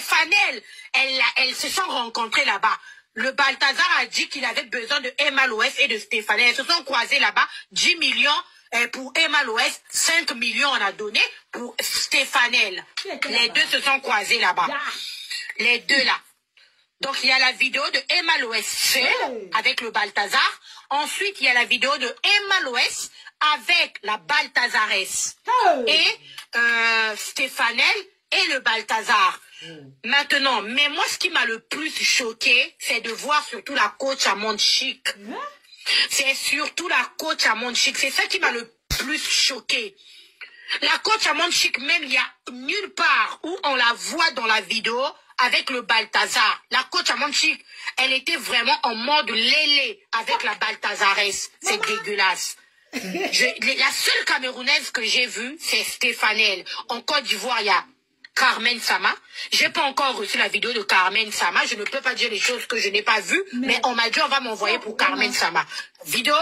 Stéphanie, elles se sont rencontrées là-bas. Le Balthazar a dit qu'il avait besoin de Emma Loès et de Stéphanie. Elles se sont croisées là-bas. 10 millions pour Emma Loès. 5 millions on a donné pour Stéphanie. Les deux se sont croisées là-bas. Les deux là. Donc, il y a la vidéo de Emma Loès seule avec le Balthazar. Ensuite, il y a la vidéo de Emma Loès avec la Balthazaresse et Stéphanie et le Balthazar. Maintenant, mais moi, ce qui m'a le plus choqué, c'est de voir surtout la coach à Monde Chic. C'est surtout la coach à Monde Chic. C'est ça qui m'a le plus choqué. La coach à Monde Chic, même, il n'y a nulle part où on la voit dans la vidéo avec le Balthazar. La coach à Monde Chic, elle était vraiment en mode lélé avec la Balthazaresse. C'est dégueulasse. La seule Camerounaise que j'ai vue, c'est Stéphanie. En Côte d'Ivoire, il y a Carmen Sama. J'ai pas encore reçu la vidéo de Carmen Sama. Je ne peux pas dire les choses que je n'ai pas vues, mais on m'a dit on va m'envoyer pour Carmen Sama. Vidéo.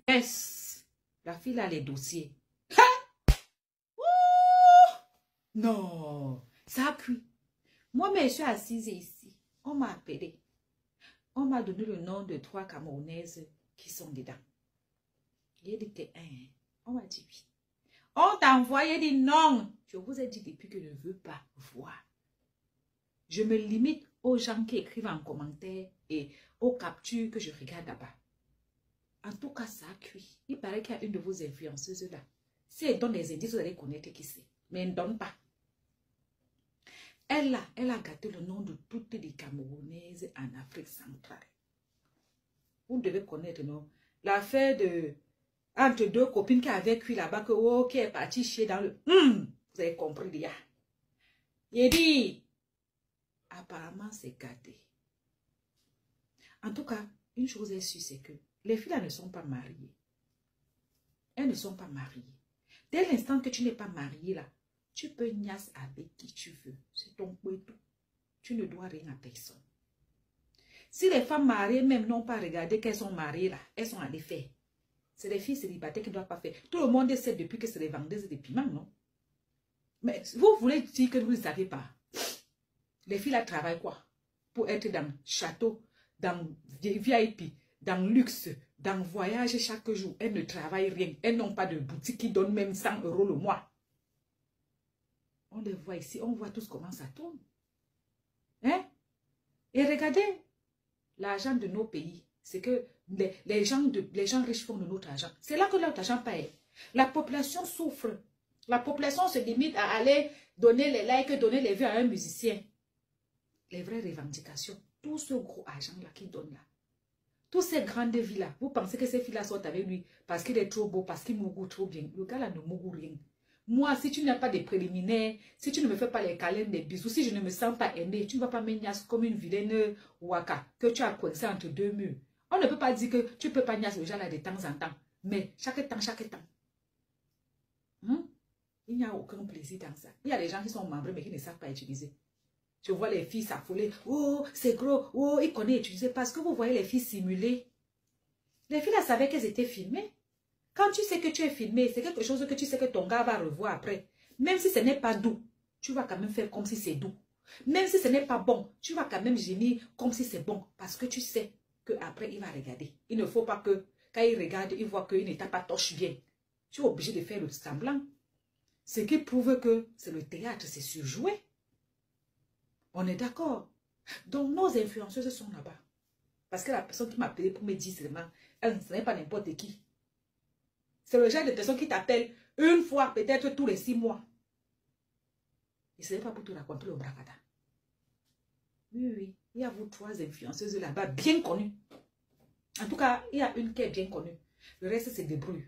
Yes. La fille a les dossiers. Non, ça a cuit. Moi, mais je suis assise ici. On m'a appelé. On m'a donné le nom de 3 Camerounaises qui sont dedans. Il dit que on m'a dit oui. On t'a envoyé des noms. Je vous ai dit depuis que je ne veux pas voir. Je me limite aux gens qui écrivent en commentaire et aux captures que je regarde là-bas. En tout cas, ça a cuit. Il paraît qu'il y a une de vos influenceuses là. Si elle donne des indices, vous allez connaître qui c'est. Mais elle ne donne pas. Elle a gâté le nom de toutes les Camerounaises en Afrique centrale. Vous devez connaître, non? L'affaire de... entre 2 copines qui avaient cuit là-bas, qui est partie chier dans le... vous avez compris, déjà. Il dit... apparemment, c'est gâté. En tout cas, une chose est sûre, c'est que les filles là ne sont pas mariées. Elles ne sont pas mariées. Dès l'instant que tu n'es pas mariée là, tu peux niasse avec qui tu veux. C'est ton poitou. Tu ne dois rien à personne. Si les femmes mariées même n'ont pas regardé qu'elles sont mariées là, elles sont allées faire. C'est les filles célibataires qui ne doivent pas faire. Tout le monde sait depuis que c'est les vendeuses de piments, non? Mais vous voulez dire que vous ne savez pas. Les filles là travaillent quoi? Pour être dans château, dans VIP, dans luxe, dans voyage chaque jour. Elles ne travaillent rien. Elles n'ont pas de boutique qui donne même 100 € le mois. On les voit ici, on voit tous comment ça tourne. Hein? Et regardez, l'argent de nos pays, c'est que les gens riches font de notre argent. C'est là que notre argent paye. La population souffre. La population se limite à aller donner les likes, donner les vues à un musicien. Les vraies revendications, tout ce gros argent-là qu'il donne là, toutes ces grandes villas, vous pensez que ces filles-là sont avec lui parce qu'il est trop beau, parce qu'il mourou trop bien. Le gars-là ne mourou rien. Moi, si tu n'as pas de préliminaires, si tu ne me fais pas les câlins, des bisous, si je ne me sens pas aimée, tu ne vas pas me niasse comme une vilaine waka que tu as coincé entre 2 murs. On ne peut pas dire que tu ne peux pas niasse le gens-là de temps en temps. Mais chaque temps. Il n'y a aucun plaisir dans ça. Il y a des gens qui sont membres mais qui ne savent pas utiliser. Je vois les filles s'affoler. Oh, c'est gros. Oh, ils connaissent utiliser. Parce que vous voyez les filles simuler. Les filles là savaient qu'elles étaient filmées. Quand tu sais que tu es filmé, c'est quelque chose que tu sais que ton gars va revoir après. Même si ce n'est pas doux, tu vas quand même faire comme si c'est doux. Même si ce n'est pas bon, tu vas quand même gémir comme si c'est bon. Parce que tu sais qu'après, il va regarder. Il ne faut pas que, quand il regarde, il voit qu'il n'était pas torche bien. Tu es obligé de faire le semblant. Ce qui prouve que c'est le théâtre, c'est surjoué. On est d'accord. Donc, nos influenceuses sont là-bas. Parce que la personne qui m'a appelé pour me dire seulement, ce n'est pas n'importe qui. C'est le genre de personne qui t'appelle une fois, peut-être tous les 6 mois. Et ce n'est pas pour te raconter le bracada. Oui. Il y a vous 3 influenceuses là-bas, bien connues. En tout cas, il y a une qui est bien connue. Le reste, c'est débrouille.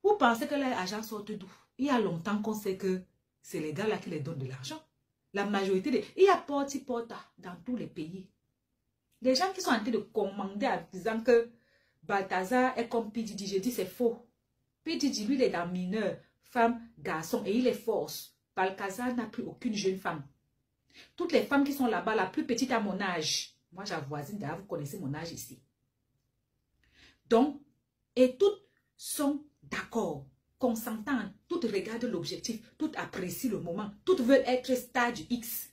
Vous pensez que les agents sortent d'où? Il y a longtemps qu'on sait que c'est les gars là qui les donnent de l'argent. La majorité des... Il y a porti-porta dans tous les pays. Les gens qui sont en train de commander en disant que Balthazar est comme P.Diddy, je dis c'est faux. P.Diddy, lui, il est dans mineur, femme, garçon, et il est force. Balthazar n'a plus aucune jeune femme. Toutes les femmes qui sont là-bas, la plus petite à mon âge, moi j'avoisine, d'ailleurs, vous connaissez mon âge ici. Donc, et toutes sont d'accord consentantes, toutes regardent l'objectif, toutes apprécient le moment, toutes veulent être stade X.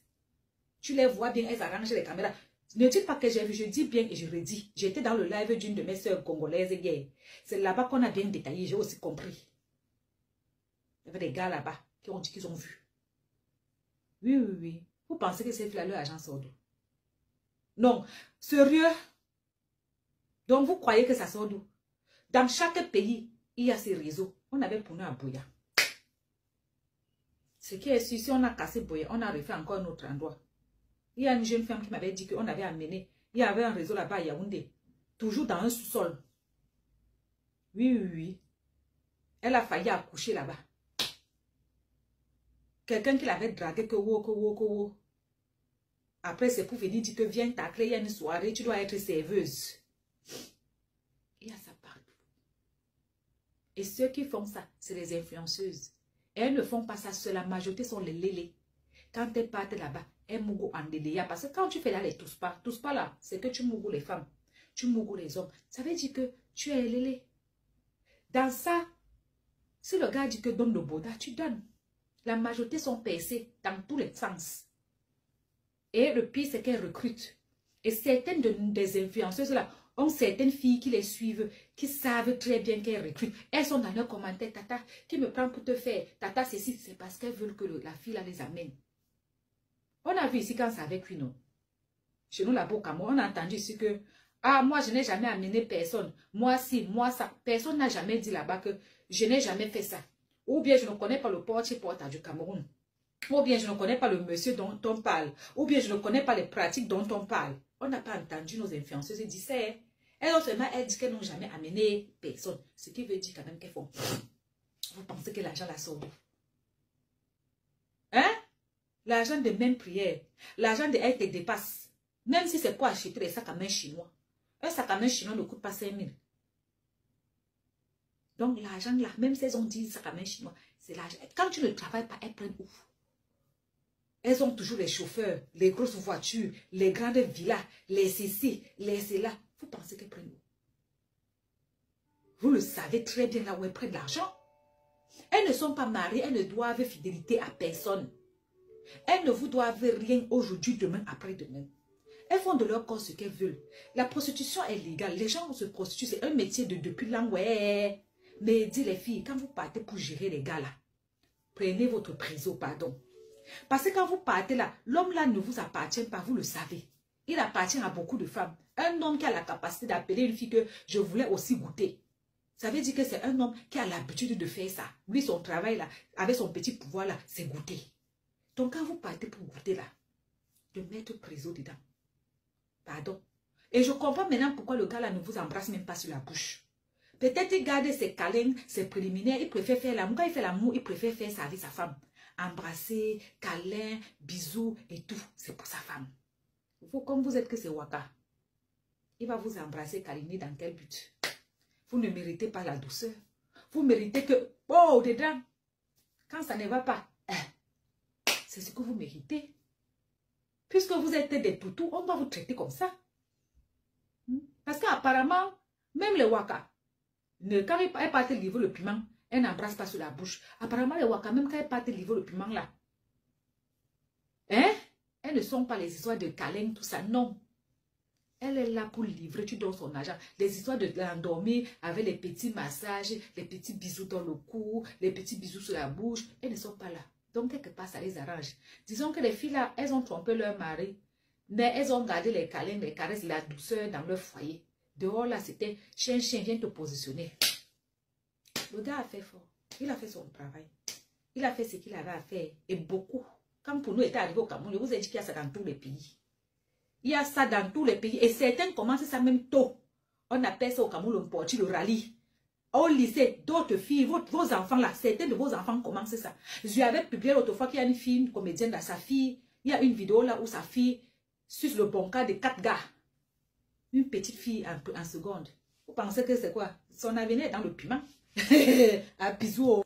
Tu les vois bien, elles arrangent les caméras. Ne dites pas que j'ai vu, je dis bien et je redis. J'étais dans le live d'une de mes sœurs congolaises hier. C'est là-bas qu'on a bien détaillé, j'ai aussi compris. Il y avait des gars là-bas qui ont dit qu'ils ont vu. Oui, oui, oui. Vous pensez que c'est là leur agent sort d'où? Non, sérieux. Donc vous croyez que ça sort d'où? Dans chaque pays, il y a ces réseaux. On avait pour nous à Boya. Ce qui est sûr, si on a cassé Boya, on a refait encore un autre endroit. Il y a une jeune femme qui m'avait dit qu'on avait amené. Il y avait un réseau là-bas à Yaoundé. Toujours dans un sous-sol. Oui, oui, oui. Elle a failli accoucher là-bas. Quelqu'un qui l'avait dragué que wo. Après, c'est pour venir dire que viens tacler, il y a une soirée, tu dois être serveuse. Il y a ça partout. Et ceux qui font ça, c'est les influenceuses. Et elles ne font pas ça seule. La majorité sont les lélés. Quand elles partent là-bas, elles mougou en déléa. Parce que quand tu fais là les tous pas là, c'est que tu mougou les femmes, tu mougou les hommes. Ça veut dire que tu es lélé. Dans ça, si le gars dit que donne le boda, tu donnes. La majorité sont percées dans tous les sens. Et le pire, c'est qu'elles recrutent. Et certaines des influenceuses là ont certaines filles qui les suivent, qui savent très bien qu'elles recrutent. Elles sont dans leurs commentaires, tata, qui me prend pour te faire, tata, ceci, c'est parce qu'elles veulent que la fille là les amène. On a vu ici quand c'est avec lui, non? Chez nous, là-bas au Cameroun, on a entendu ici que, ah, moi, je n'ai jamais amené personne. Moi, si, moi, ça. Personne n'a jamais dit là-bas que je n'ai jamais fait ça. Ou bien je ne connais pas le porte-à-porte du Cameroun. Ou bien je ne connais pas le monsieur dont on parle. Ou bien je ne connais pas les pratiques dont on parle. On n'a pas entendu nos influenceuses dire ça. Elles ont seulement dit qu'elles n'ont jamais amené personne. Ce qui veut dire quand même qu'elles font. Vous pensez que l'argent la sort d'où? Hein? L'argent de même prière. L'argent de elle te dépasse. Même si c'est pour acheter des sacs à main chinois. Un sac à main chinois ne coûte pas 5 000. Donc l'argent là, même si elles ont dit sac à main chinois, c'est l'argent. Quand tu ne travailles pas, elles prennent où? Elles ont toujours les chauffeurs, les grosses voitures, les grandes villas, les ceci, les cela. Vous pensez qu'elles prennent où? Vous le savez très bien là où elles prennent l'argent. Elles ne sont pas mariées, elles ne doivent fidélité à personne. Elles ne vous doivent rien aujourd'hui, demain, après-demain. Elles font de leur corps ce qu'elles veulent. La prostitution est légale. Les gens se prostituent, c'est un métier depuis longtemps. Ouais. Mais dis les filles, quand vous partez pour gérer les gars là, prenez votre préso, pardon. Parce que quand vous partez là, l'homme là ne vous appartient pas, vous le savez. Il appartient à beaucoup de femmes. Un homme qui a la capacité d'appeler une fille que je voulais aussi goûter. Ça veut dire que c'est un homme qui a l'habitude de faire ça. Lui, son travail là, avec son petit pouvoir là, c'est goûter. Donc quand vous partez pour goûter là, de mettre préso dedans. Pardon. Et je comprends maintenant pourquoi le gars là ne vous embrasse même pas sur la bouche. Peut-être qu'il garde ses câlins, ses préliminaires, il préfère faire l'amour. Quand il fait l'amour, il préfère faire ça avec sa femme. Embrasser, câlin, bisous et tout. C'est pour sa femme. Vous, comme vous êtes que c'est Waka, il va vous embrasser, câliner dans quel but? Vous ne méritez pas la douceur. Vous méritez que, oh, dedans, quand ça ne va pas, c'est ce que vous méritez. Puisque vous êtes des toutous, on va vous traiter comme ça. Parce qu'apparemment, même les Waka, quand elles partent livrer le piment, elles n'embrassent pas sur la bouche. Apparemment, les Waka, même quand elles partent livrer le piment là, elles ne sont pas les histoires de câlin, tout ça, non. Elle est là pour livrer, tu donnes son argent. Les histoires de l'endormir avec les petits massages, les petits bisous dans le cou, les petits bisous sur la bouche, elles ne sont pas là. Donc, quelque part, ça les arrange. Disons que les filles là, elles ont trompé leur mari, mais elles ont gardé les câlins, les caresses, la douceur dans leur foyer. Dehors là, c'était chien, viens te positionner. Le gars a fait fort. Il a fait son travail. Il a fait ce qu'il avait à faire. Et beaucoup. Quand pour nous était arrivé au Cameroun, je vous ai dit qu'il y a ça dans tous les pays. Il y a ça dans tous les pays. Et certains commencent ça même tôt. On appelle ça au Cameroun le porti, le rallye. Au lycée, d'autres filles, vos enfants là, certains de vos enfants commencent ça. Je avais publié l'autre fois qu'il y a une fille, une comédienne là, sa fille. Il y a une vidéo là où sa fille suce le bon cas de 4 gars. Une petite fille en seconde. Vous pensez que c'est quoi? Son avenir est dans le piment. À bisous.